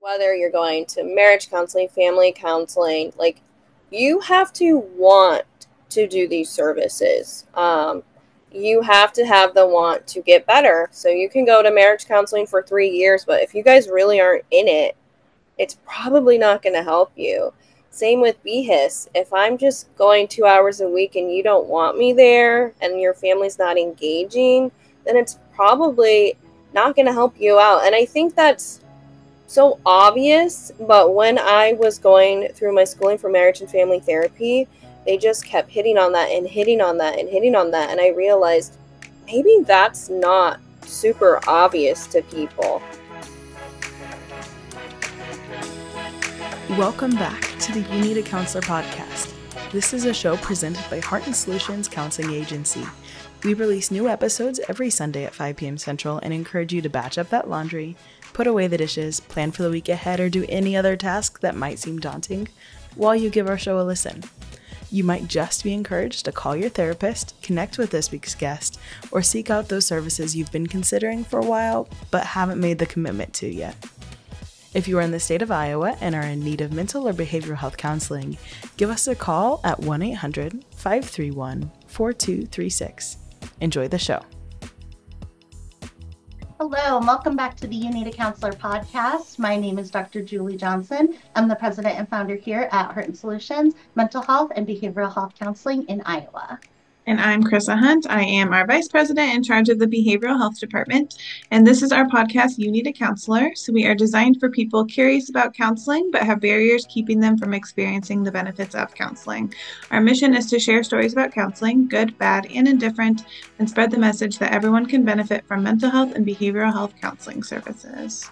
whether you're going to marriage counseling, family counseling, like, you have to want to do these services. You have to have the want to get better. So you can go to marriage counseling for 3 years, but if you guys really aren't in it, it's probably not going to help you. Same with BHIS. If I'm just going 2 hours a week and you don't want me there and your family's not engaging, then it's probably not going to help you out. And I think that's so obvious, but when I was going through my schooling for marriage and family therapy, they just kept hitting on that and hitting on that and hitting on that. And I realized maybe that's not super obvious to people. Welcome back to the You Need a Counselor podcast. This is a show presented by Heart and Solutions Counseling Agency. We release new episodes every Sunday at 5 p.m. Central and encourage you to batch up that laundry, put away the dishes, plan for the week ahead, or do any other task that might seem daunting while you give our show a listen. You might just be encouraged to call your therapist, connect with this week's guest, or seek out those services you've been considering for a while but haven't made the commitment to yet. If you are in the state of Iowa and are in need of mental or behavioral health counseling, give us a call at 1-800-531-4236. Enjoy the show. Hello, and welcome back to the You Need a Counselor podcast. My name is Dr. Julie Johnson. I'm the president and founder here at Heart and Solutions, Mental Health and Behavioral Health Counseling in Iowa. And I'm Chrissa Hunt. I am our vice president in charge of the behavioral health department. And this is our podcast, You Need a Counselor. So we are designed for people curious about counseling, but have barriers keeping them from experiencing the benefits of counseling. Our mission is to share stories about counseling, good, bad, and indifferent, and spread the message that everyone can benefit from mental health and behavioral health counseling services.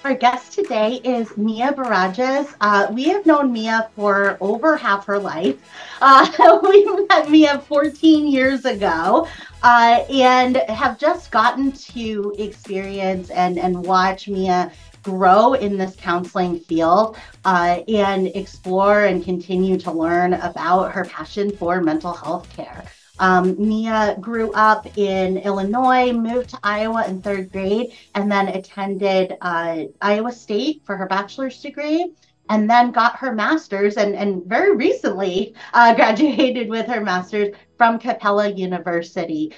Our guest today is Mia Barajas. We have known Mia for over half her life. We met Mia 14 years ago and have just gotten to experience and watch Mia grow in this counseling field and explore and continue to learn about her passion for mental health care. Mia grew up in Illinois, moved to Iowa in third grade, and then attended Iowa State for her bachelor's degree, and then got her master's and very recently graduated with her master's from Capella University.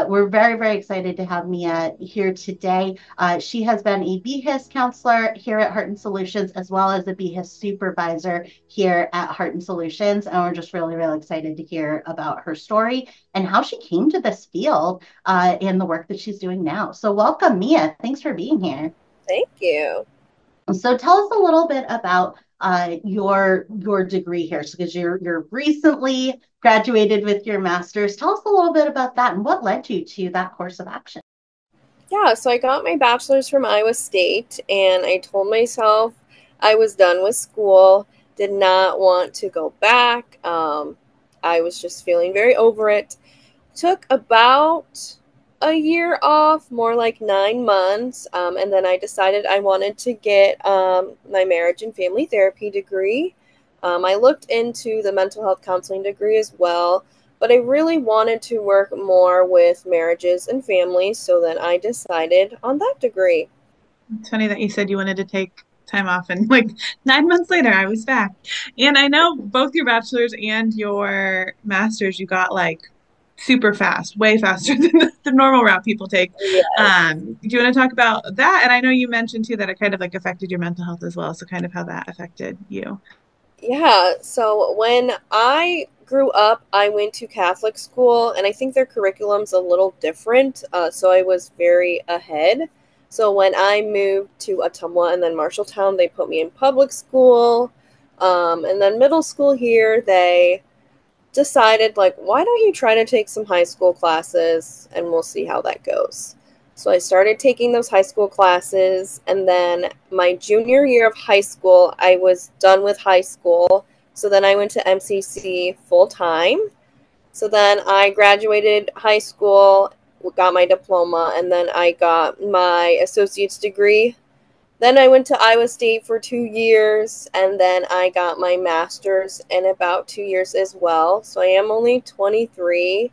We're very, very excited to have Mia here today. She has been a BHIS counselor here at Heart and Solutions, as well as a BHIS supervisor here at Heart and Solutions. And we're just really, really excited to hear about her story and how she came to this field and the work that she's doing now. So welcome, Mia. Thanks for being here. Thank you. So tell us a little bit about your degree here, because you're recently graduated with your master's. Tell us a little bit about that and what led you to that course of action. Yeah, so I got my bachelor's from Iowa State, and I told myself I was done with school, did not want to go back. I was just feeling very over it. Took about a year off, more like 9 months, and then I decided I wanted to get my marriage and family therapy degree. I looked into the mental health counseling degree as well, but I really wanted to work more with marriages and families, so then I decided on that degree. It's funny that you said you wanted to take time off, and like 9 months later, I was back. And I know both your bachelor's and your master's, you got like super fast, way faster than the normal route people take. Yes. Do you want to talk about that? And I know you mentioned too that it kind of like affected your mental health as well. So kind of how that affected you. Yeah, so when I grew up, I went to Catholic school, and I think their curriculum's a little different, so I was very ahead. So when I moved to Ottumwa and then Marshalltown, they put me in public school, and then middle school here, they decided, like, why don't you try to take some high school classes, and we'll see how that goes. So I started taking those high school classes, and then my junior year of high school, I was done with high school. So then I went to MCC full time. So then I graduated high school, got my diploma, and then I got my associate's degree. Then I went to Iowa State for 2 years, and then I got my master's in about 2 years as well. So I am only 23.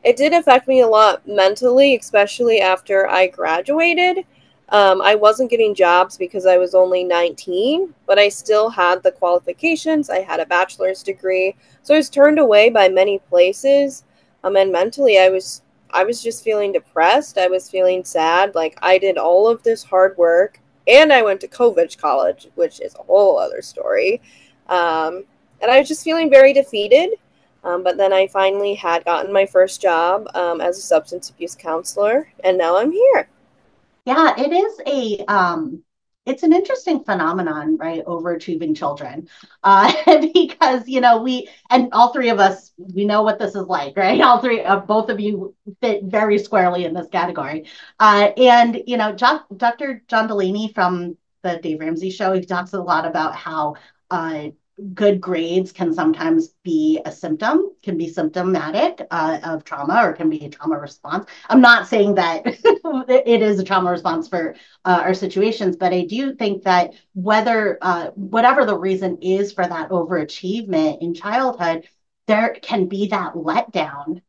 It did affect me a lot mentally, especially after I graduated. I wasn't getting jobs because I was only 19, but I still had the qualifications. I had a bachelor's degree, so I was turned away by many places. And mentally, I was just feeling depressed. I was feeling sad. Like I did all of this hard work, and I went to Covich College, which is a whole other story. And I was just feeling very defeated. But then I finally had gotten my first job as a substance abuse counselor, and now I'm here. Yeah, it is it's an interesting phenomenon, right? Overachieving children. Because, we, and all three of us, we know what this is like, right? All three of both of you fit very squarely in this category. And, Dr. John Delaney from the Dave Ramsey show, he talks a lot about how, uh, good grades can sometimes be a symptom, can be symptomatic of trauma, or can be a trauma response. I'm not saying that it is a trauma response for our situations, but I do think that whatever the reason is for that overachievement in childhood, there can be that letdown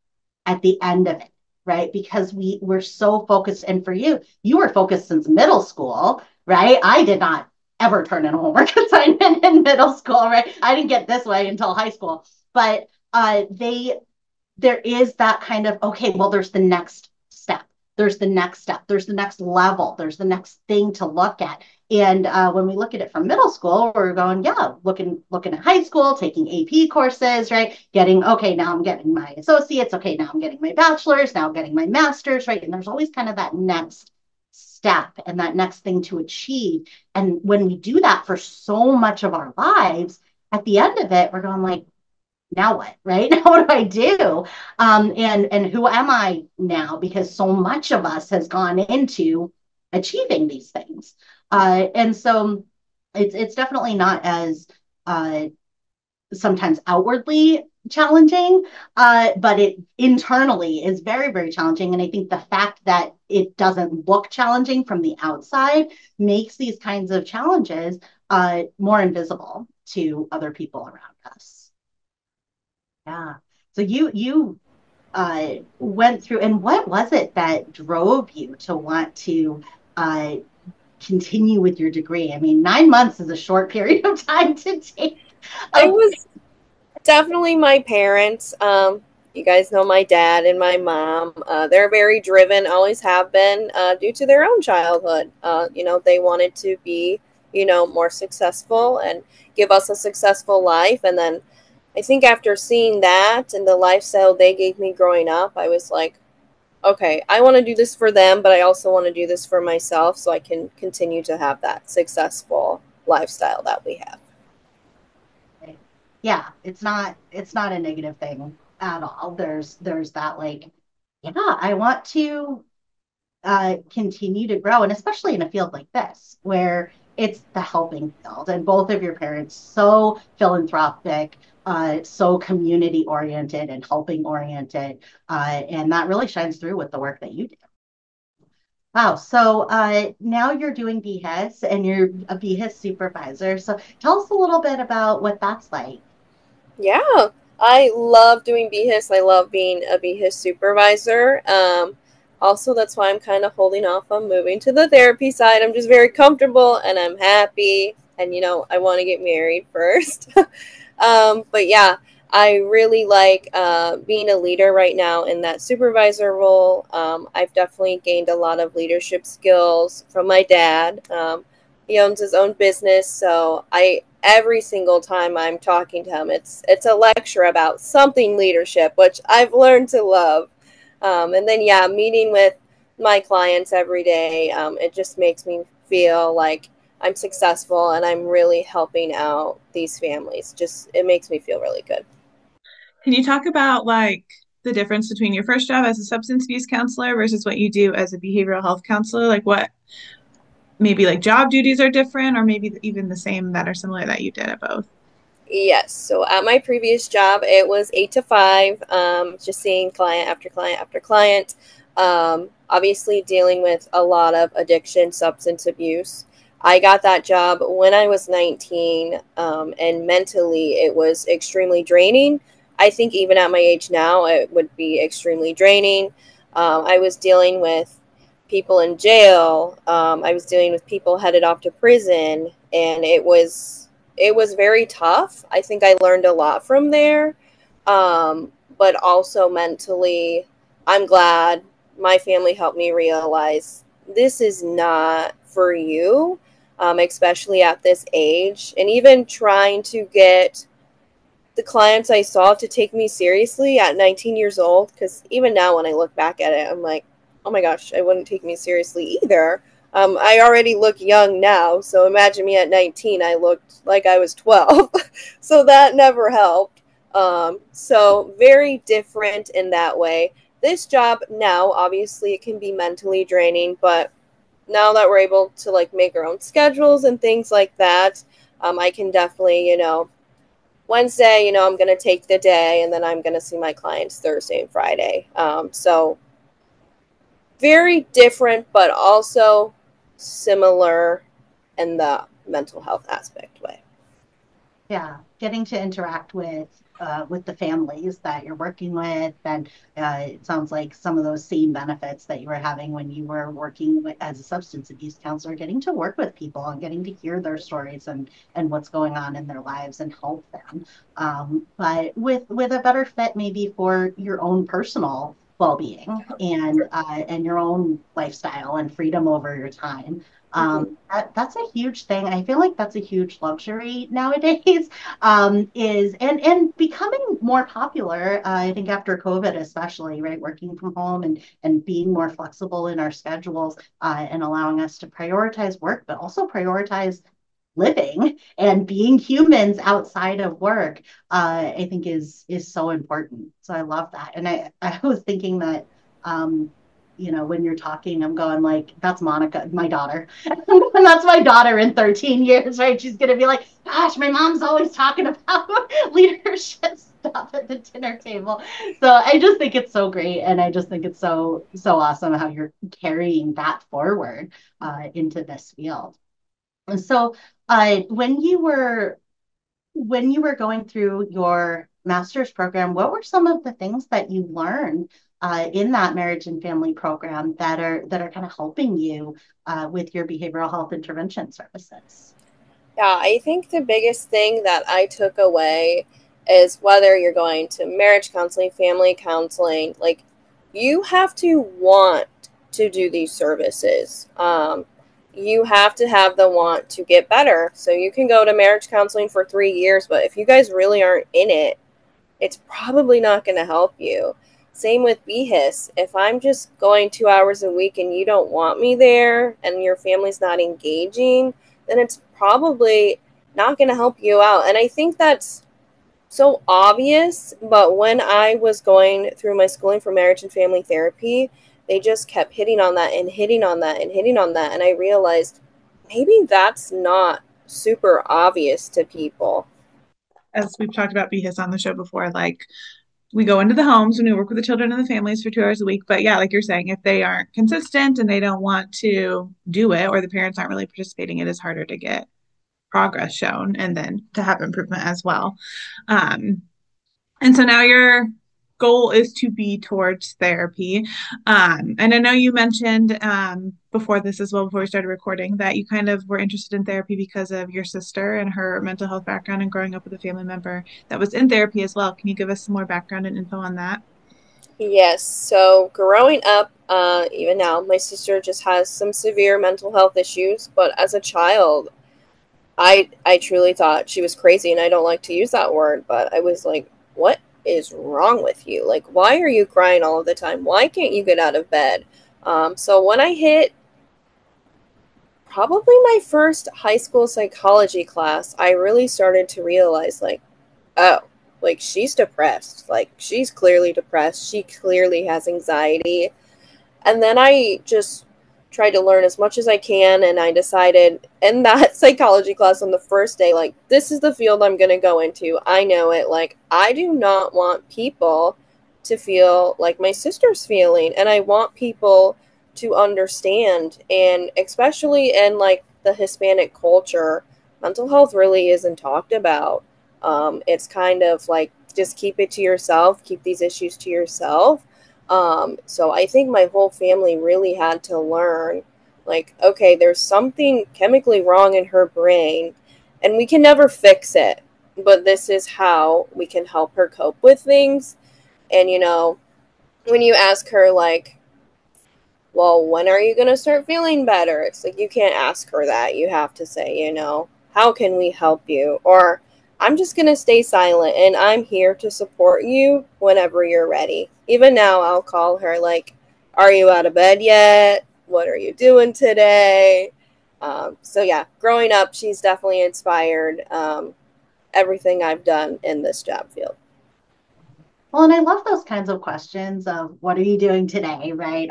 at the end of it, right? Because we're so focused. And for you were focused since middle school, right? I did not ever turn in a homework assignment in middle school, right? I didn't get this way until high school. But there is that kind of, okay, well, there's the next step. There's the next step. There's the next level. There's the next thing to look at. And when we look at it from middle school, we're going, yeah, looking at high school, taking AP courses, right? Getting, okay, now I'm getting my associates. Okay, now I'm getting my bachelor's. Now I'm getting my master's, right? And there's always kind of that next step and that next thing to achieve. And when we do that for so much of our lives, at the end of it, we're going like, now what, right? Now what do I do? And who am I now? Because so much of us has gone into achieving these things. And so it's definitely not as sometimes outwardly challenging, but it internally is very, very challenging. And I think the fact that it doesn't look challenging from the outside makes these kinds of challenges more invisible to other people around us. Yeah. So you went through, and what was it that drove you to want to uh, continue with your degree? I mean, 9 months is a short period of time to take. It A, was definitely my parents. You guys know my dad and my mom. They're very driven, always have been, due to their own childhood. They wanted to be, more successful and give us a successful life. And then I think after seeing that and the lifestyle they gave me growing up, I was like, okay, I want to do this for them, but I also want to do this for myself so I can continue to have that successful lifestyle that we have. yeah, it's not a negative thing at all. There's that, like, yeah, I want to continue to grow, and especially in a field like this where it's the helping field, and both of your parents so philanthropic, so community oriented and helping oriented, and that really shines through with the work that you do. Wow. So now you're doing BHIS and you're a BHIS supervisor. So tell us a little bit about what that's like. Yeah, I love doing BHIS. I love being a BHIS supervisor. Also, that's why I'm kind of holding off on moving to the therapy side. I'm just very comfortable and I'm happy. And, I want to get married first. But yeah, I really like being a leader right now in that supervisor role. I've definitely gained a lot of leadership skills from my dad. He owns his own business, so I every single time I'm talking to him, it's a lecture about something leadership, which I've learned to love. And then yeah, meeting with my clients every day, it just makes me feel like I'm successful and I'm really helping out these families. Just it makes me feel really good. Can you talk about like the difference between your first job as a substance abuse counselor versus what you do as a behavioral health counselor? Like what maybe like job duties are different or maybe even the same that are similar that you did at both? Yes. So at my previous job, it was 8 to 5, just seeing client after client after client. Obviously, dealing with a lot of addiction, substance abuse. I got that job when I was 19, and mentally, it was extremely draining. I think even at my age now, it would be extremely draining. I was dealing with people in jail. I was dealing with people headed off to prison, and it was very tough. I think I learned a lot from there, but also mentally, I'm glad my family helped me realize this is not for you, especially at this age, and even trying to get the clients I saw to take me seriously at 19 years old, because even now when I look back at it, I'm like, oh my gosh, I wouldn't take me seriously either. I already look young now, so imagine me at 19, I looked like I was 12. So that never helped. So very different in that way. This job now, obviously, it can be mentally draining, but now that we're able to like make our own schedules and things like that, I can definitely, Wednesday, I'm going to take the day, and then I'm going to see my clients Thursday and Friday. So very different, but also similar in the mental health aspect way. Yeah, getting to interact with the families that you're working with, and it sounds like some of those same benefits that you were having when you were working as a substance abuse counselor, getting to work with people and getting to hear their stories and what's going on in their lives and help them. But with a better fit maybe for your own personal well-being and your own lifestyle and freedom over your time. Mm-hmm. That's a huge thing. I feel like that's a huge luxury nowadays. Is and becoming more popular. I think after COVID, especially, right, working from home and being more flexible in our schedules and allowing us to prioritize work, but also prioritize living and being humans outside of work. I think is so important. So I love that, and I was thinking that. When you're talking, I'm going like, that's Monica, my daughter. And that's my daughter in 13 years, right? She's going to be like, gosh, my mom's always talking about leadership stuff at the dinner table. So I just think it's so great. And I just think it's so awesome how you're carrying that forward into this field. And so when you were going through your master's program, what were some of the things that you learned in that marriage and family program that are kind of helping you with your behavioral health intervention services? Yeah, I think the biggest thing that I took away is whether you're going to marriage counseling, family counseling, like you have to want to do these services. You have to have the want to get better. So you can go to marriage counseling for 3 years, but if you guys really aren't in it, it's probably not going to help you. Same with BHIS. If I'm just going 2 hours a week and you don't want me there and your family's not engaging, then it's probably not going to help you out. And I think that's so obvious, but when I was going through my schooling for marriage and family therapy, they just kept hitting on that and hitting on that and hitting on that. And I realized maybe that's not super obvious to people. As we've talked about BHIS on the show before, like we go into the homes and we work with the children and the families for 2 hours a week. But yeah, like you're saying, if they aren't consistent and they don't want to do it, or the parents aren't really participating, it is harder to get progress shown and then to have improvement as well. Um, and so now your goal is to be towards therapy. And I know you mentioned before this as well, before we started recording, that you kind of were interested in therapy because of your sister and her mental health background and growing up with a family member that was in therapy as well. Can you give us some more background and info on that? Yes, so growing up, even now, my sister just has some severe mental health issues, but as a child, I truly thought she was crazy, and I don't like to use that word, but I was like, what is wrong with you? Like, why are you crying all of the time? Why can't you get out of bed? So when I hit probably my first high school psychology class, I really started to realize, like, oh, like she's depressed. Like, she's clearly depressed. She clearly has anxiety. And then I just tried to learn as much as I can, and I decided in that psychology class on the first day, like, this is the field I'm going to go into. I know it. Like, I do not want people to feel like my sister's feeling, and I want people to understand, and especially in like the Hispanic culture, mental health really isn't talked about. It's kind of like just keep it to yourself, keep these issues to yourself. So I think my whole family really had to learn, like, okay, there's something chemically wrong in her brain, and we can never fix it, but this is how we can help her cope with things. And, when you ask her, like, well, when are you going to start feeling better? It's like, you can't ask her that. You have to say, how can we help you? Or, I'm just going to stay silent and I'm here to support you whenever you're ready. Even now, I'll call her, like, are you out of bed yet? What are you doing today? So, yeah, growing up, she's definitely inspired everything I've done in this job field. Well, and I love those kinds of questions of what are you doing today, right?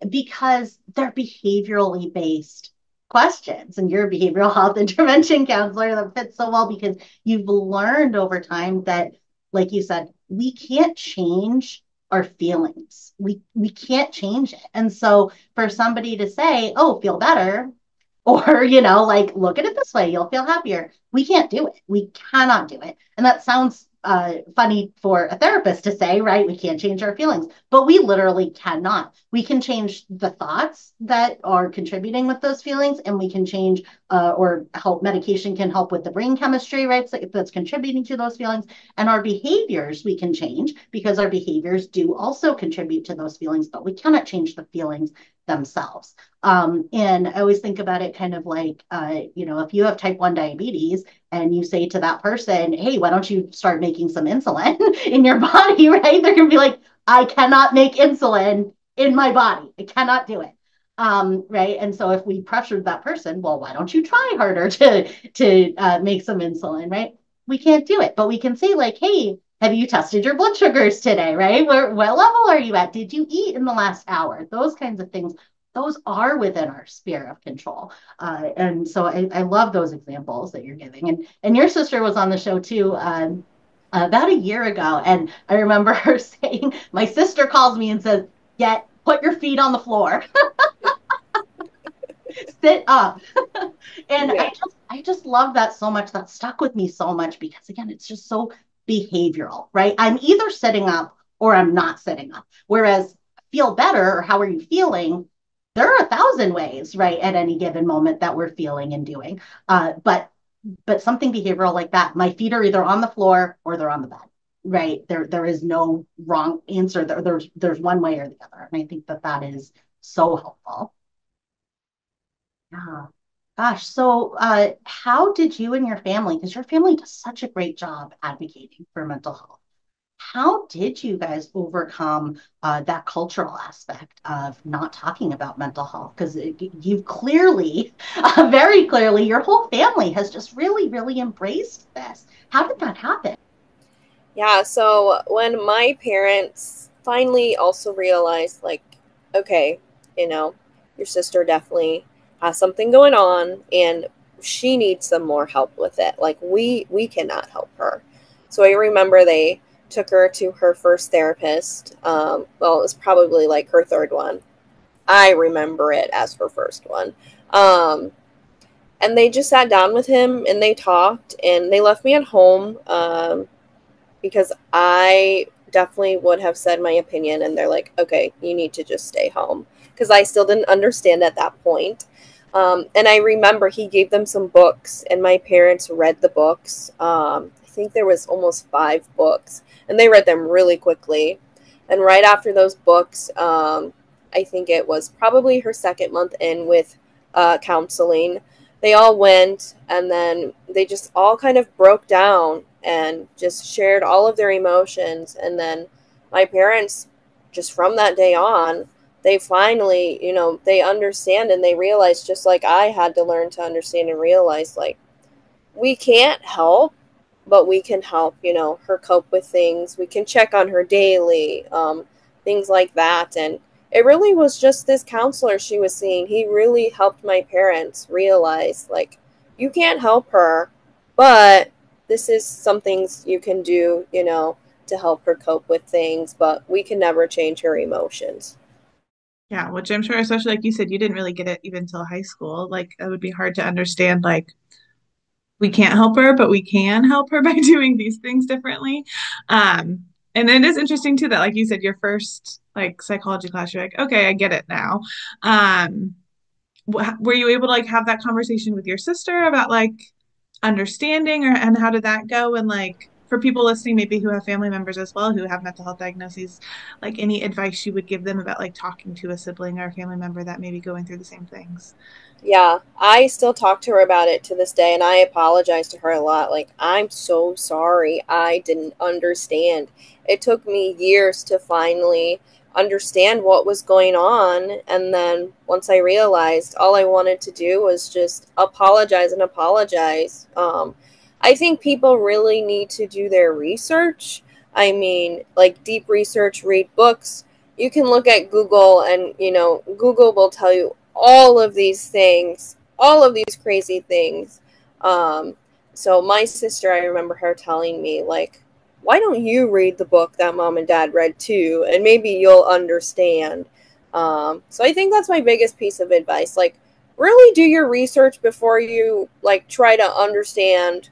Because they're behaviorally based questions, and you're a behavioral health intervention counselor that fits so well because you've learned over time that, like you said, we can't change our feelings. We can't change it. And so for somebody to say, oh, feel better, or, like, look at it this way, you'll feel happier. We can't do it. We cannot do it. And that sounds funny for a therapist to say, right? We can't change our feelings, but we literally cannot. We can change the thoughts that are contributing with those feelings, and we can change or help. Medication can help with the brain chemistry, right? So that's contributing to those feelings. And our behaviors we can change because our behaviors do also contribute to those feelings, but we cannot change the feelings themselves. And I always think about it kind of like, if you have type 1 diabetes and you say to that person, hey, why don't you start making some insulin in your body, right? They're going to be like, I cannot make insulin in my body. I cannot do it. Right. And so if we pressured that person, well, why don't you try harder to make some insulin, right? We can't do it, but we can say, like, hey, have you tested your blood sugars today, right? What level are you at? Did you eat in the last hour? Those kinds of things, those are within our sphere of control. And so I love those examples that you're giving. And your sister was on the show too, about a year ago. And I remember her saying, my sister calls me and says, put your feet on the floor, sit up. And Yeah. I just love that so much. That stuck with me so much because, again, it's just so behavioral, right? I'm either sitting up or I'm not sitting up. Whereas feel better, or how are you feeling? There are 1,000 ways, right, at any given moment that we're feeling and doing. But something behavioral like that, my feet are either on the floor or they're on the bed, right? There is no wrong answer. There's one way or the other, and I think that is so helpful. Yeah. Gosh, so how did you and your family, because your family does such a great job advocating for mental health, how did you guys overcome that cultural aspect of not talking about mental health? Because you've clearly, very clearly, your whole family has just really, really embraced this. How did that happen? Yeah, so when my parents finally also realized, like, okay, you know, your sister definitely has something going on and she needs some more help with it. Like, we cannot help her. So I remember they took her to her first therapist. Well, it was probably like her third one. I remember it as her first one. Um, and they just sat down with him and they talked and they left me at home. Because I definitely would have said my opinion, and they're like, okay, you need to just stay home. Because I still didn't understand at that point. And I remember he gave them some books, and my parents read the books. I think there was almost 5 books, and they read them really quickly. And right after those books, I think it was probably her second month in with counseling. They all went, and then they just all kind of broke down and just shared all of their emotions. And then my parents, just from that day on, they finally, they understand and they realize, just like I had to learn to understand and realize, like, we can't help, but we can help, her cope with things. We can check on her daily, things like that. And it really was just this counselor she was seeing. He really helped my parents realize, like, you can't help her, but this is some things you can do, to help her cope with things, but we can never change her emotions. Yeah, which I'm sure, especially like you said, you didn't really get it even till high school. Like it would be hard to understand, like, we can't help her, but we can help her by doing these things differently. Um, And it is interesting too that, like you said, your first like psychology class, you're like, okay, I get it now. Um, were you able to like have that conversation with your sister about like understanding or and how did that go? And like for people listening, maybe who have family members as well who have mental health diagnoses, like any advice you would give them about like talking to a sibling or a family member that may be going through the same things? Yeah, I still talk to her about it to this day, and I apologize to her a lot. Like, I'm so sorry. I didn't understand. It took me years to finally understand what was going on, and then once I realized, all I wanted to do was just apologize and apologize. I think people really need to do their research. I mean, like deep research, read books. You can look at Google, and Google will tell you all of these things, all of these crazy things. Um, so my sister, I remember her telling me, like, why don't you read the book that mom and dad read too, and maybe you'll understand. So I think that's my biggest piece of advice. Like, really do your research before you like try to understand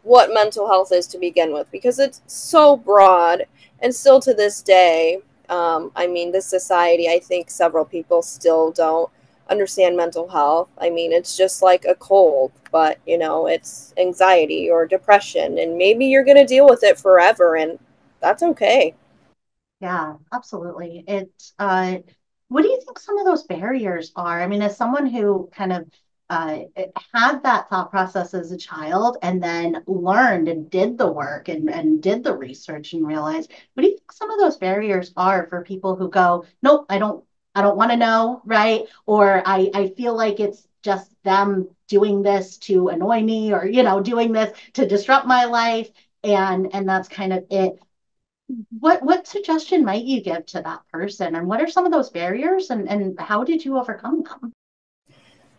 what mental health is to begin with, because it's so broad, and still to this day, I mean, this society, I think several people still don't understand mental health. I mean, it's just like a cold, but it's anxiety or depression, and maybe you're going to deal with it forever, and that's okay. Yeah, absolutely. What do you think some of those barriers are? I mean, as someone who kind of had that thought process as a child and then learned and did the work and did the research and realized, what do you think some of those barriers are for people who go, nope, I don't want to know, right? Or I feel like it's just them doing this to annoy me or, doing this to disrupt my life. And that's kind of it. What suggestion might you give to that person? And what are some of those barriers and how did you overcome them?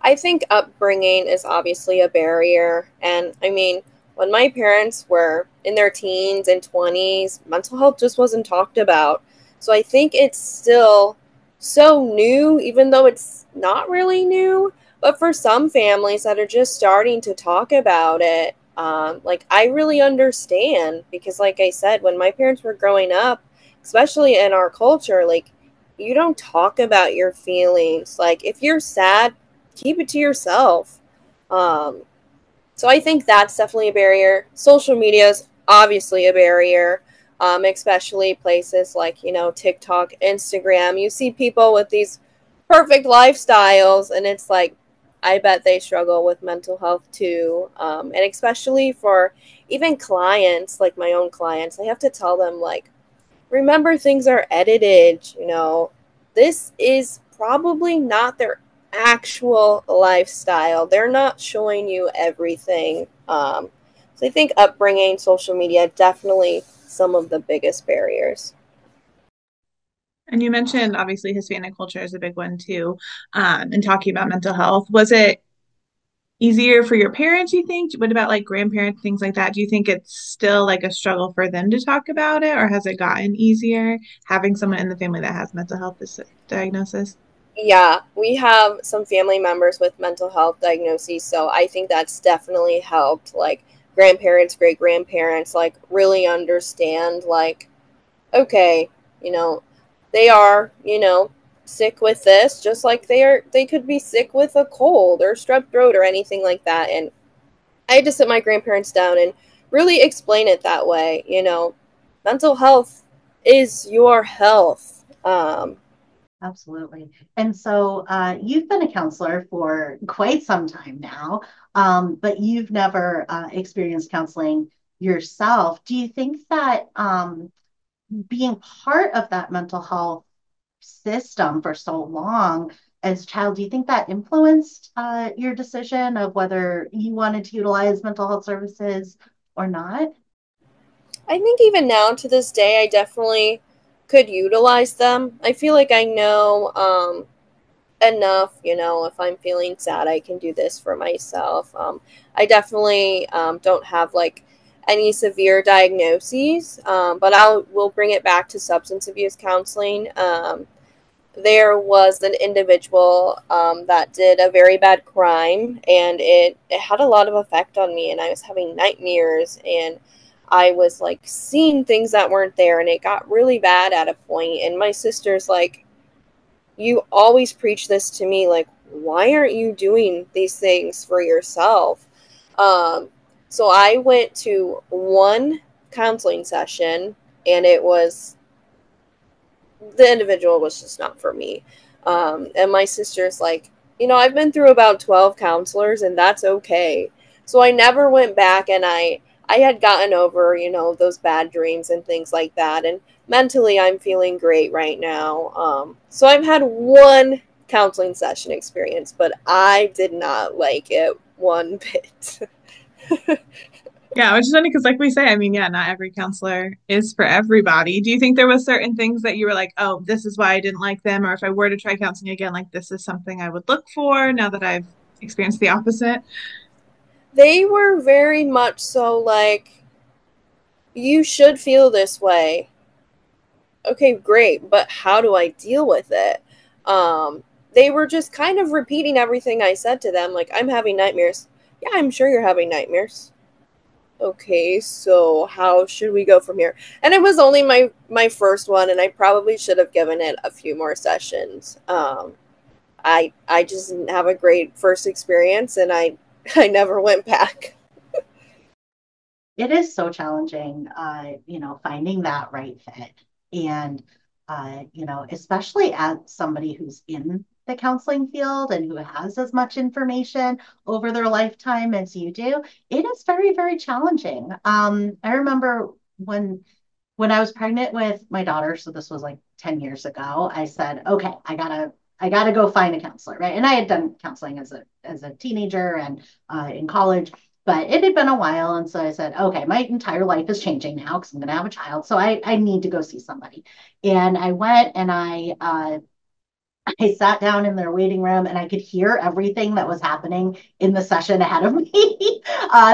I think upbringing is obviously a barrier. And I mean, when my parents were in their teens and 20s, mental health just wasn't talked about. So I think it's still so new, even though it's not really new. But for some families that are just starting to talk about it, like I really understand because, like I said, when my parents were growing up, especially in our culture, like you don't talk about your feelings. Like if you're sad, keep it to yourself. Um, so I think that's definitely a barrier. Social media is obviously a barrier, especially places like, TikTok, Instagram. You see people with these perfect lifestyles, and it's like, I bet they struggle with mental health too. And especially for even clients, like my own clients, I have to tell them, like, remember things are edited, this is probably not their actual lifestyle. They're not showing you everything. So I think upbringing, social media, definitely some of the biggest barriers. And you mentioned obviously Hispanic culture is a big one too, and talking about mental health. Was it easier for your parents, you think? What about like grandparents, things like that? Do you think it's still like a struggle for them to talk about it, or has it gotten easier having someone in the family that has mental health diagnosis? Yeah, we have some family members with mental health diagnoses, so I think that's definitely helped. Like grandparents, great grandparents, like really understand, like, okay, you know, they are, sick with this, just like they could be sick with a cold or strep throat or anything like that. And I had to sit my grandparents down and really explain it that way. Mental health is your health. Absolutely. And so you've been a counselor for quite some time now, but you've never experienced counseling yourself. Do you think that being part of that mental health system for so long as a child, do you think that influenced your decision of whether you wanted to utilize mental health services or not? I think even now to this day, I definitely could utilize them. I feel like I know enough, if I'm feeling sad, I can do this for myself. I definitely don't have like any severe diagnoses, but will bring it back to substance abuse counseling. There was an individual that did a very bad crime, and it had a lot of effect on me, and I was having nightmares, and I was like seeing things that weren't there, and it got really bad at a point. And my sister's like, you always preach this to me, like, why aren't you doing these things for yourself? Um, so I went to one counseling session, and it was, the individual was just not for me. And my sister's like, I've been through about 12 counselors, and that's okay. So I never went back, and I had gotten over, those bad dreams and things like that. And mentally, I'm feeling great right now. So I've had one counseling session experience, but I did not like it one bit. Yeah, which is funny because, like we say, I mean, yeah, not every counselor is for everybody. Do you think there was certain things that you were like, oh, this is why I didn't like them, or if I were to try counseling again, like this is something I would look for now that I've experienced the opposite? They were very much so like, you should feel this way. Okay, great, but how do I deal with it? They were just kind of repeating everything I said to them, like, I'm having nightmares. Yeah, I'm sure you're having nightmares. Okay, so how should we go from here? And it was only my first one, and I probably should have given it a few more sessions. I just didn't have a great first experience, and I I never went back. It is so challenging, finding that right fit. And, especially as somebody who's in the counseling field and who has as much information over their lifetime as you do, it is very, very challenging. I remember when I was pregnant with my daughter, so this was like 10 years ago, I said, okay, I gotta go find a counselor, right? And I had done counseling as a teenager and in college, but it had been a while. And so I said, okay, my entire life is changing now because I'm gonna have a child. So I need to go see somebody. And I went and I sat down in their waiting room and I could hear everything that was happening in the session ahead of me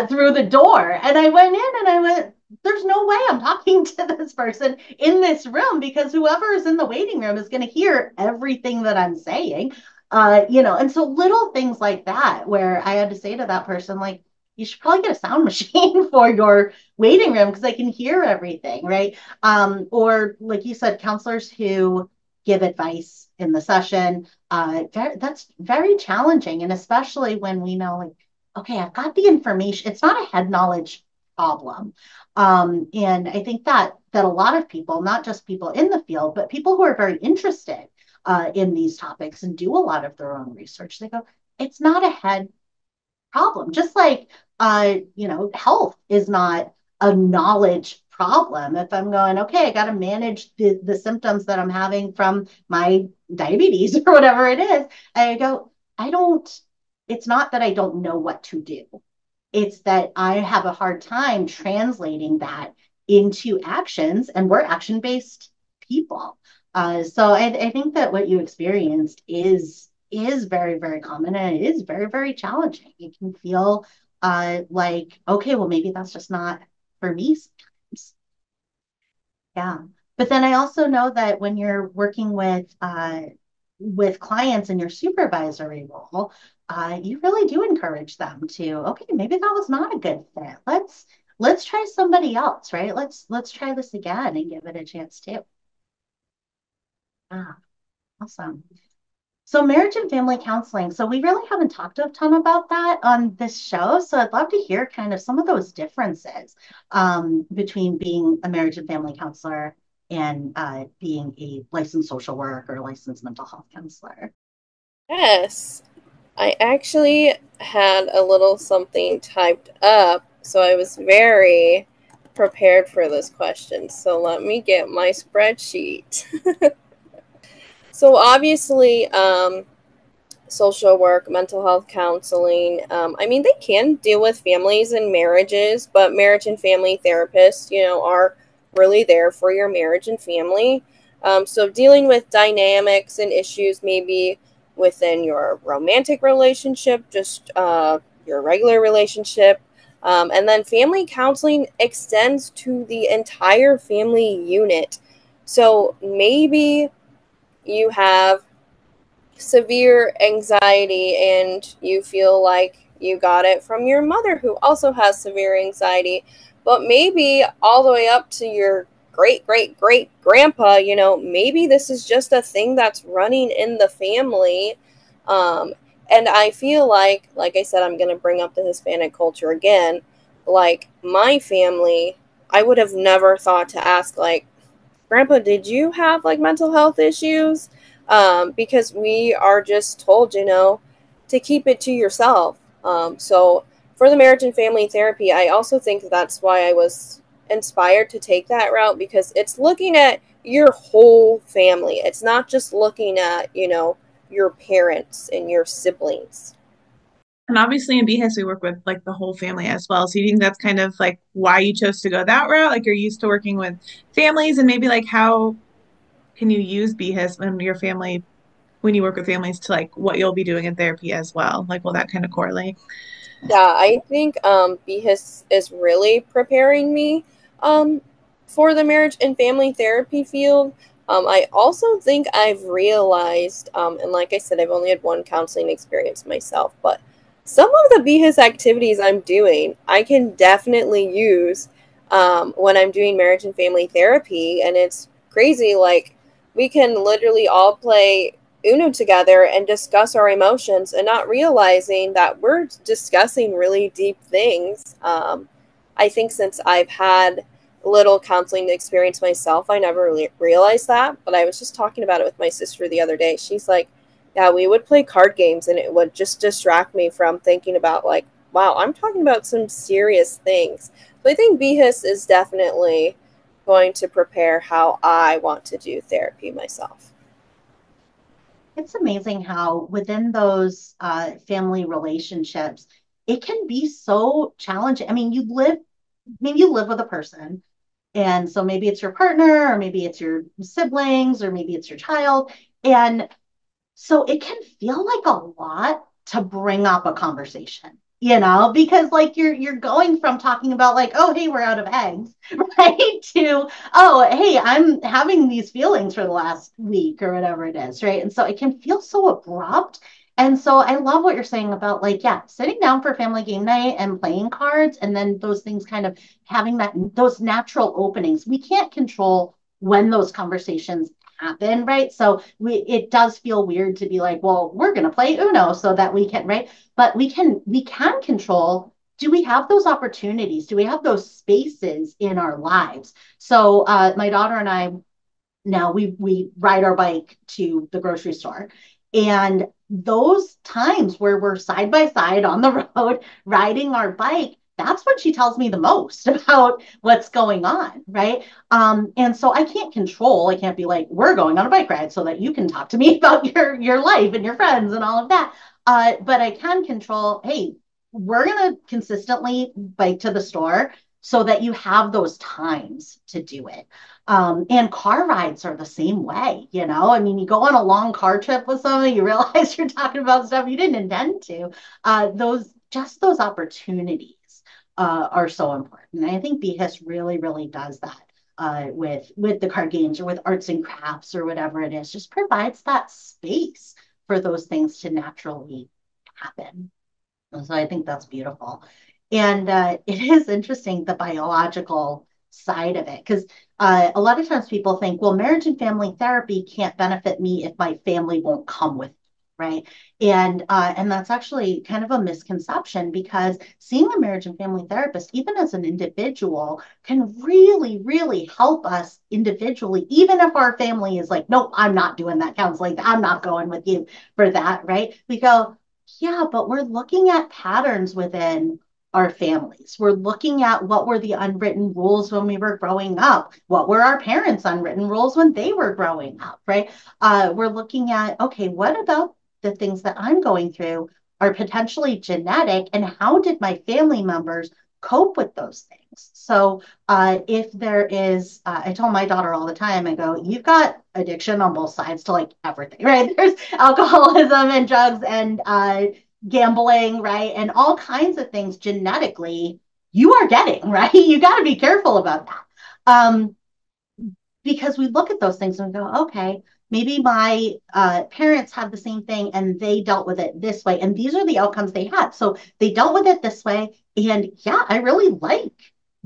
through the door. And I went in and I went, there's no way I'm talking to this person in this room because whoever is in the waiting room is going to hear everything that I'm saying. And so little things like that, where I had to say to that person, like, you should probably get a sound machine for your waiting room because I can hear everything, right? Or like you said, counselors who give advice in the session. That's very challenging. And especially when we know, like, okay, I've got the information. It's not a head knowledge problem. And I think that a lot of people, not just people in the field, but people who are very interested in these topics and do a lot of their own research, they go, it's not a head problem. Just like health is not a knowledge problem. If I'm going, okay, I got to manage the symptoms that I'm having from my diabetes or whatever it is, I go, I don't, it's not that I don't know what to do. It's that I have a hard time translating that into actions, and we're action-based people. So I think that what you experienced is very, very common, and it is very, very challenging. It can feel like, okay, well, maybe that's just not for me sometimes. Yeah. But then I also know that when you're working with clients in your supervisory role, you really do encourage them to, okay, maybe that was not a good fit. Let's try somebody else, right? Let's try this again and give it a chance too. Ah, awesome. So marriage and family counseling. So we really haven't talked a ton about that on this show. So I'd love to hear kind of some of those differences between being a marriage and family counselor and being a licensed social worker or licensed mental health counselor. Yes, I actually had a little something typed up, so I was very prepared for this question. So let me get my spreadsheet. So obviously, social work, mental health counseling, I mean, they can deal with families and marriages, but marriage and family therapists, are really there for your marriage and family. So dealing with dynamics and issues maybe within your romantic relationship, just your regular relationship. And then family counseling extends to the entire family unit. So maybe you have severe anxiety and you feel like you got it from your mother who also has severe anxiety, but maybe all the way up to your great great great grandpa, maybe this is just a thing that's running in the family. um, and I feel like I said, I'm going to bring up the Hispanic culture again. Like my family, I would have never thought to ask, like, Grandpa, did you have like mental health issues? Because we are just told, to keep it to yourself. So for the marriage and family therapy, I also think that's why I was inspired to take that route, because it's looking at your whole family. It's not just looking at, your parents and your siblings. And obviously in BHIS, we work with like the whole family as well. So you think that's kind of like why you chose to go that route? Like you're used to working with families and maybe like how can you use BHIS when your family, when you work with families to like what you'll be doing in therapy as well? Like, will that kind of correlate? Yeah, I think BHIS is really preparing me um, for the marriage and family therapy field. I also think I've realized, and like I said, I've only had one counseling experience myself, but some of the BHIS activities I'm doing, I can definitely use when I'm doing marriage and family therapy. And it's crazy. Like, we can literally all play Uno together and discuss our emotions and not realizing that we're discussing really deep things. I think since I've had little counseling experience myself, I never really realized that. But I was just talking about it with my sister the other day. She's like, yeah, we would play card games and it would just distract me from thinking about, like, wow, I'm talking about some serious things. So I think BHIS is definitely going to prepare how I want to do therapy myself. It's amazing how within those family relationships, it can be so challenging. I mean, maybe you live with a person, and so maybe it's your partner, or maybe it's your siblings, or maybe it's your child. And so it can feel like a lot to bring up a conversation, because like you're going from talking about like, oh, hey, we're out of eggs, right? To, oh, hey, I'm having these feelings for the last week or whatever it is, right? And so it can feel so abrupt. And so I love what you're saying about like, yeah, sitting down for family game night and playing cards, and then those things kind of having those natural openings. We can't control when those conversations happen, right? So it does feel weird to be like, well, we're going to play Uno so that we can, right? But we can control. Do we have those opportunities? Do we have those spaces in our lives? So my daughter and I, now we ride our bike to the grocery store, and those times where we're side by side on the road riding our bike, that's when she tells me the most about what's going on, right? And so I can't be like, we're going on a bike ride so that you can talk to me about your life and your friends and all of that. But I can control, hey, we're gonna consistently bike to the store so that you have those times to do it. And car rides are the same way, I mean, you go on a long car trip with somebody, you realize you're talking about stuff you didn't intend to. Those opportunities are so important. And I think BHIS really, really does that with the card games or with arts and crafts or whatever it is, just provides that space for those things to naturally happen. So I think that's beautiful. And it is interesting, the biological side of it, because a lot of times people think, well, marriage and family therapy can't benefit me if my family won't come with me, right? And that's actually kind of a misconception, because seeing a marriage and family therapist, even as an individual, can really, really help us individually, even if our family is like, nope, I'm not doing that counseling. I'm not going with you for that, right? We go, yeah, but we're looking at patterns within our families. We're looking at what were the unwritten rules when we were growing up. What were our parents' unwritten rules when they were growing up, right? We're looking at, okay, what about the things that I'm going through are potentially genetic, and how did my family members cope with those things? So if there is, I tell my daughter all the time, I go, you've got addiction on both sides to like everything, right? There's alcoholism and drugs and gambling, right? And all kinds of things genetically you are getting, right? You got to be careful about that. Because we look at those things and go, okay, maybe my parents had the same thing and they dealt with it this way. And these are the outcomes they had. So they dealt with it this way. And yeah, I really like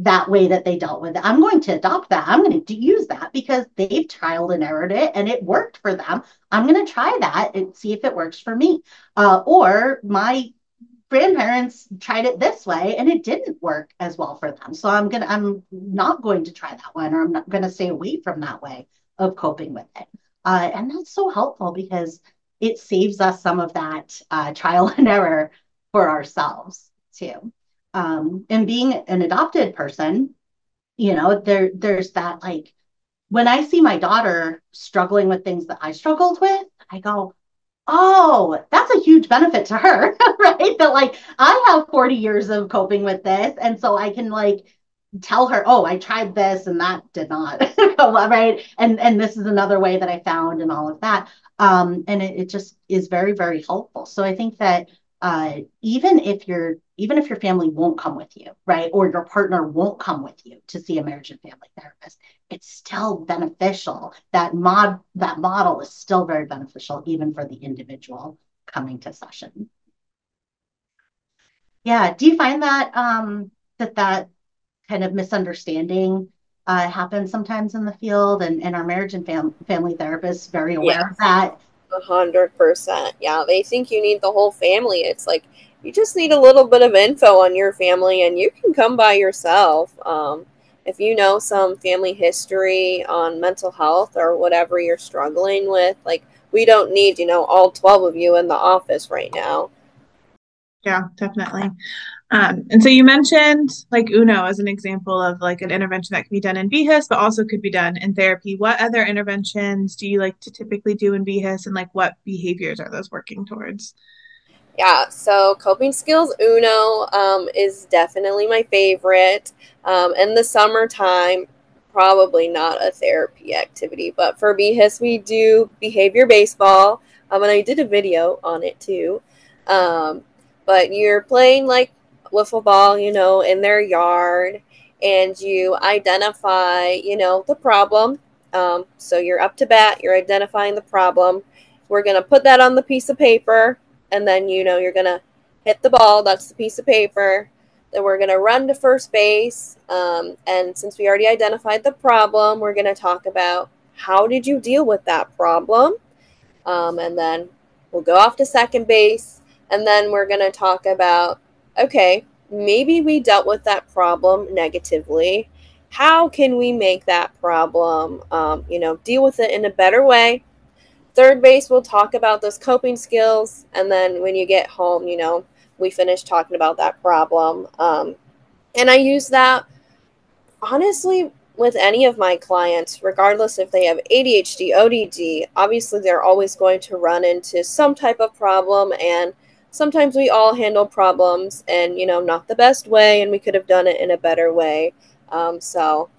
that way that they dealt with it. I'm going to adopt that. I'm going to use that because they've trialed and errored it and it worked for them. I'm going to try that and see if it works for me. Or my grandparents tried it this way and it didn't work as well for them. So I'm not going to try that one, or I'm not going to stay away from that way of coping with it. And that's so helpful because it saves us some of that trial and error for ourselves too. And being an adopted person, there's that, like, when I see my daughter struggling with things that I struggled with, I go, oh, that's a huge benefit to her, right? That, like, I have 40 years of coping with this. And so I can, like, tell her, oh, I tried this and that did not go well, right? And this is another way that I found, and all of that. And it just is very, very helpful. So I think that even if your family won't come with you, right, or your partner won't come with you to see a marriage and family therapist, it's still beneficial. That model is still very beneficial, even for the individual coming to session. Yeah. Do you find that that kind of misunderstanding happens sometimes in the field, and our marriage and family therapists very aware of Yes, that? 100%. Yeah, they think you need the whole family. It's like you just need a little bit of info on your family, and you can come by yourself. If you know some family history on mental health or whatever you're struggling with, like we don't need, all 12 of you in the office right now. Yeah, definitely. And so you mentioned like Uno as an example of like an intervention that can be done in VHIS, but also could be done in therapy. What other interventions do you like to typically do in VHIS, and like what behaviors are those working towards? Yeah, so coping skills Uno is definitely my favorite. In the summertime, probably not a therapy activity, but for BHIS, we do behavior baseball. And I did a video on it too. Um, but you're playing like wiffle ball, in their yard, and you identify, the problem. So you're up to bat, you're identifying the problem. We're going to put that on the piece of paper, and then you're gonna hit the ball. That's the piece of paper. Then we're gonna run to first base. And since we already identified the problem, we're gonna talk about how did you deal with that problem, and then we'll go off to second base, and then we're gonna talk about, okay, maybe we dealt with that problem negatively. How can we make that problem, deal with it in a better way? Third base, we'll talk about those coping skills, and then when you get home, we finish talking about that problem. And I use that honestly with any of my clients, regardless if they have ADHD, ODD. Obviously, they're always going to run into some type of problem, and sometimes we all handle problems and not the best way, and we could have done it in a better way. So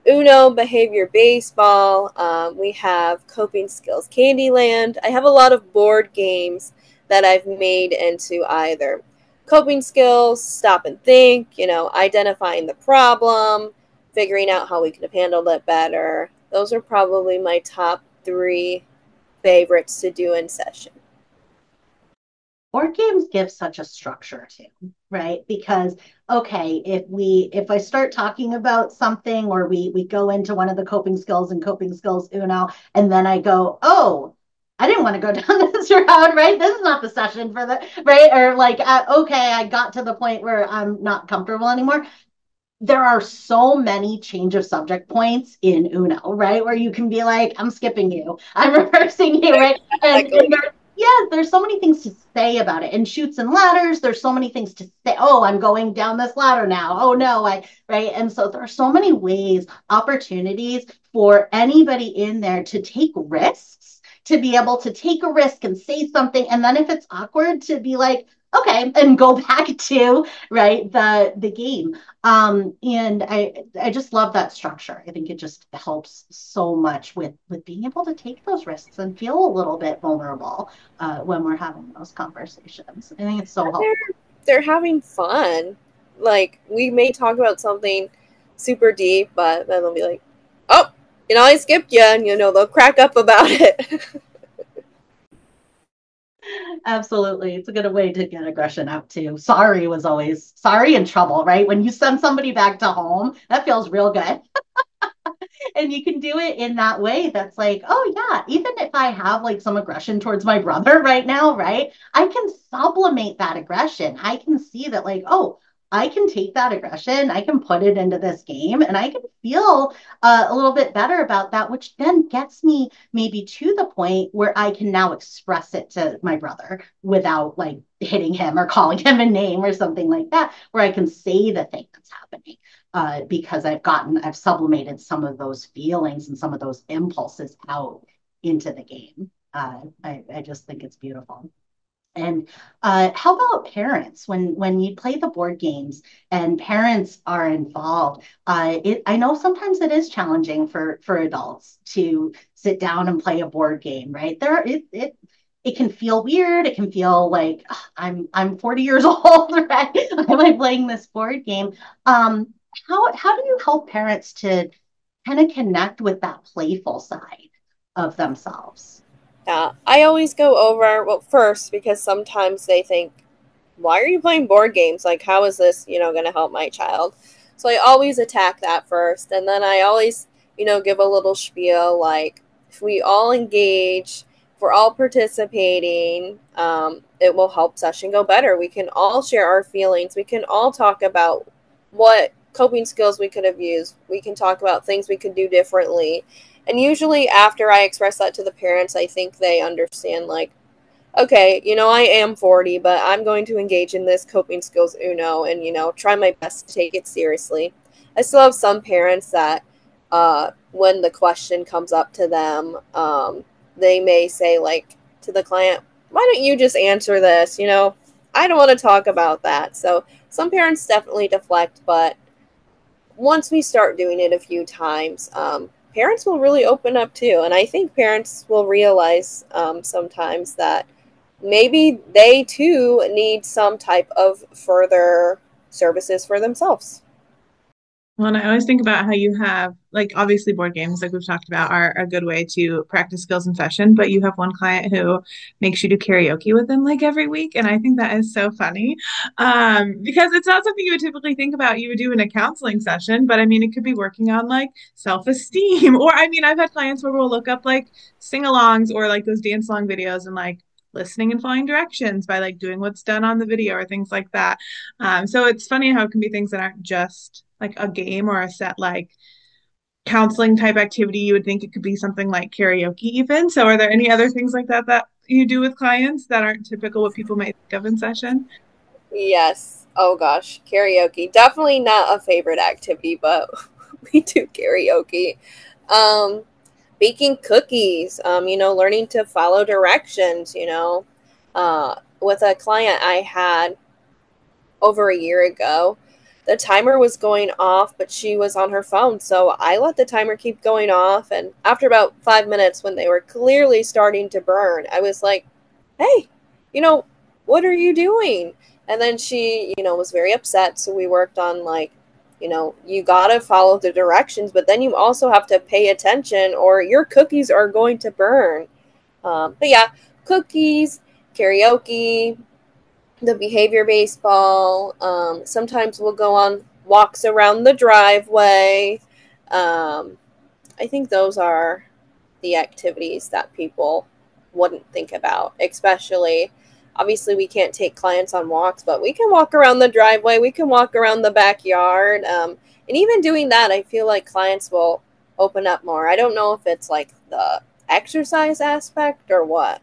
Uno, behavior baseball. We have coping skills Candyland. I have a lot of board games that I've made into either coping skills, stop and think, identifying the problem, figuring out how we could have handled it better. Those are probably my top three favorites to do in session. Board games give such a structure too, right? Because okay, if I start talking about something, or we go into one of the coping skills and coping skills Uno, and then I go, oh, I didn't want to go down this route, right? This is not the session for the right, or like, okay, I got to the point where I'm not comfortable anymore. There are so many change of subject points in Uno, right? Where you can be like, I'm skipping you, I'm reversing you, right? And yeah, there's so many things to say about it. And Chutes and Ladders, there's so many things to say. Oh, I'm going down this ladder now. Oh no, right. And so there are so many ways, opportunities for anybody in there to take risks, to be able to take a risk and say something. And then if it's awkward, to be like, okay, and go back to right the game. And I just love that structure. I think it just helps so much with being able to take those risks and feel a little bit vulnerable when we're having those conversations. I think it's so helpful. They're having fun. Like we may talk about something super deep, but then they'll be like, "Oh, I skipped you, and they'll crack up about it. Absolutely. It's a good way to get aggression out too. Sorry was always sorry and trouble, right? When you send somebody back to home, that feels real good. And you can do it in that way that's like, oh yeah, even if I have like some aggression towards my brother right now, right, I can sublimate that aggression. I can see that like, oh, I can take that aggression, I can put it into this game, and I can feel a little bit better about that, which then gets me maybe to the point where I can now express it to my brother without like hitting him or calling him a name or something like that, where I can say the thing that's happening, because I've sublimated some of those feelings and some of those impulses out into the game. I just think it's beautiful. And how about parents when you play the board games and parents are involved? I know sometimes it is challenging for adults to sit down and play a board game, right? It can feel weird. It can feel like I'm 40 years old, right? Am I playing this board game? Um, how do you help parents to kind of connect with that playful side of themselves? Yeah, I always go over, well, first, because sometimes they think, why are you playing board games? Like, how is this, going to help my child? So I always attack that first. And then I always, give a little spiel like, if we all engage, if we're all participating, it will help session go better. We can all share our feelings. We can all talk about what coping skills we could have used. We can talk about things we could do differently. And usually, after I express that to the parents, I think they understand, like, okay, I am 40, but I'm going to engage in this coping skills Uno and, try my best to take it seriously. I still have some parents that, when the question comes up to them, they may say, like, to the client, why don't you just answer this? I don't want to talk about that. So some parents definitely deflect, but once we start doing it a few times, parents will really open up too. And I think parents will realize sometimes that maybe they too need some type of further services for themselves. Well, and I always think about how you have, like, obviously board games, like we've talked about, are a good way to practice skills in session, but you have one client who makes you do karaoke with them like every week. And I think that is so funny, because it's not something you would typically think about you would do in a counseling session, but I mean, it could be working on like self-esteem. Or I mean, I've had clients where we'll look up like sing-alongs or like those dance along videos and like listening and following directions by like doing what's done on the video or things like that. So it's funny how it can be things that aren't just like a game or a set like counseling type activity. You would think it could be something like karaoke even. So are there any other things like that that you do with clients that aren't typical what people might think of in session? Yes. Oh gosh, karaoke. Definitely not a favorite activity, but we do karaoke. Um, Baking cookies, learning to follow directions, with a client I had over a year ago. The timer was going off, but she was on her phone. So I let the timer keep going off. And after about 5 minutes, when they were clearly starting to burn, I was like, hey, you know, what are you doing? And then she, was very upset. So we worked on, like, you got to follow the directions, but then you also have to pay attention or your cookies are going to burn. But yeah, cookies, karaoke, the behavior baseball. Sometimes we'll go on walks around the driveway. Um, I think those are the activities that people wouldn't think about, especially. Obviously, we can't take clients on walks, but we can walk around the driveway. We can walk around the backyard. And even doing that, I feel like clients will open up more. I don't know if it's like the exercise aspect or what.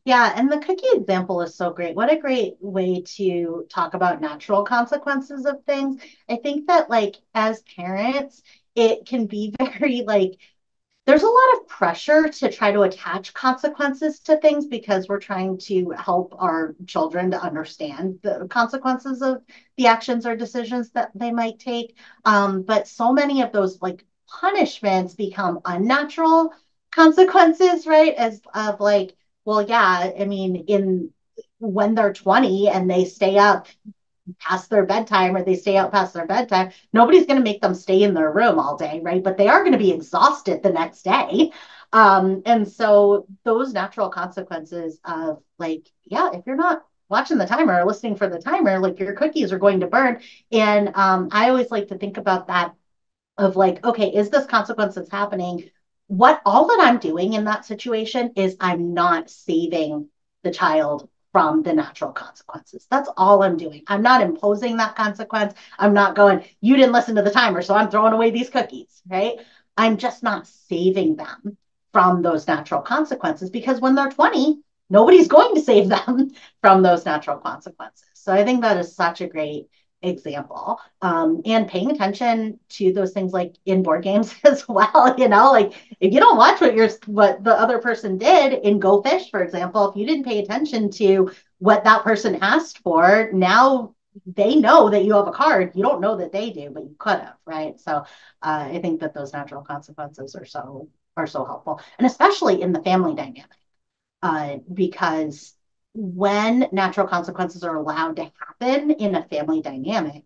Yeah, and the cookie example is so great. What a great way to talk about natural consequences of things. I think that, like, as parents, it can be very, like, there's a lot of pressure to try to attach consequences to things because we're trying to help our children to understand the consequences of the actions or decisions that they might take. But so many of those, like, punishments become unnatural consequences, right? As of like, well, yeah, I mean, in when they're 20 and they stay up past their bedtime or they stay out past their bedtime, nobody's going to make them stay in their room all day, right? But they are going to be exhausted the next day. And so those natural consequences of like, yeah, if you're not watching the timer or listening for the timer, like your cookies are going to burn. And I always like to think about that of like, okay, is this consequence that's happening? What all that I'm doing in that situation is I'm not saving the child from the natural consequences. That's all I'm doing. I'm not imposing that consequence. I'm not going, you didn't listen to the timer, so I'm throwing away these cookies, right? I'm just not saving them from those natural consequences because when they're 20, nobody's going to save them from those natural consequences. So I think that is such a great example. And paying attention to those things like in board games as well, like if you don't watch what the other person did in Go Fish, for example, if you didn't pay attention to what that person asked for, now they know that you have a card. You don't know that they do, but you could have, right? So I think that those natural consequences are so helpful, and especially in the family dynamic, because when natural consequences are allowed to happen in a family dynamic,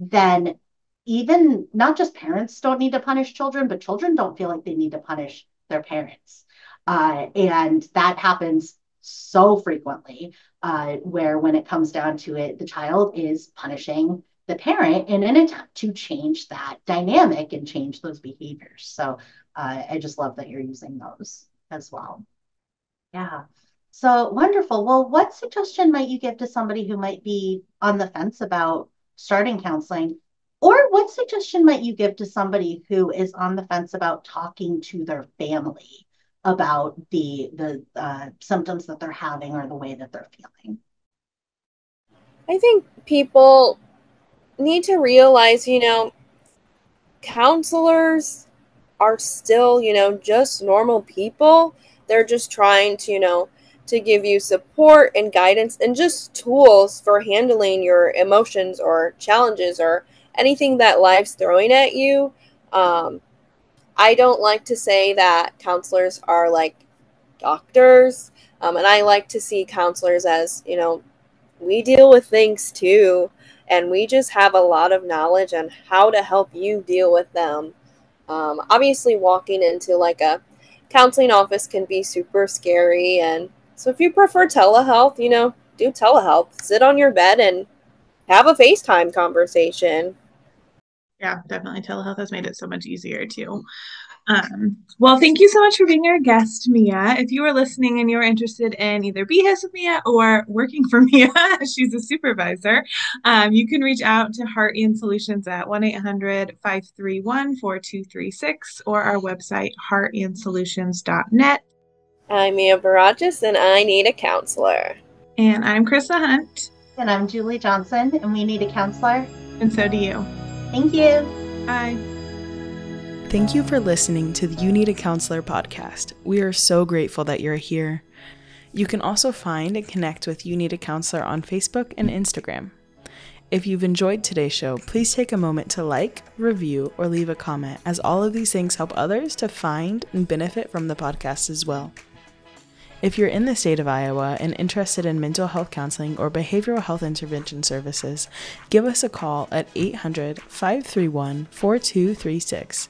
then even not just parents don't need to punish children, but children don't feel like they need to punish their parents. And that happens so frequently, where when it comes down to it, the child is punishing the parent in an attempt to change that dynamic and change those behaviors. So I just love that you're using those as well. Yeah. So wonderful. Well, what suggestion might you give to somebody who might be on the fence about starting counseling? Or what suggestion might you give to somebody who is on the fence about talking to their family about the symptoms that they're having or the way that they're feeling? I think people need to realize, counselors are still, just normal people. They're just trying to, to give you support and guidance and just tools for handling your emotions or challenges or anything that life's throwing at you. I don't like to say that counselors are like doctors, and I like to see counselors as, we deal with things too, and we just have a lot of knowledge on how to help you deal with them. Obviously, walking into like a counseling office can be super scary, and so if you prefer telehealth, do telehealth. Sit on your bed and have a FaceTime conversation. Yeah, definitely. Telehealth has made it so much easier too. Well, thank you so much for being our guest, Mia. If you were listening and you were interested in either BHIS with Mia or working for Mia, she's a supervisor, you can reach out to Heart and Solutions at 1-800-531-4236 or our website, heartandsolutions.net. I'm Mia Barajas, and I need a counselor. And I'm Chrissa Hunt. And I'm Julie Johnson, and we need a counselor. And so do you. Thank you. Bye. Thank you for listening to the You Need a Counselor podcast. We are so grateful that you're here. You can also find and connect with You Need a Counselor on Facebook and Instagram. If you've enjoyed today's show, please take a moment to like, review, or leave a comment, as all of these things help others to find and benefit from the podcast as well. If you're in the state of Iowa and interested in mental health counseling or behavioral health intervention services, give us a call at 800-531-4236.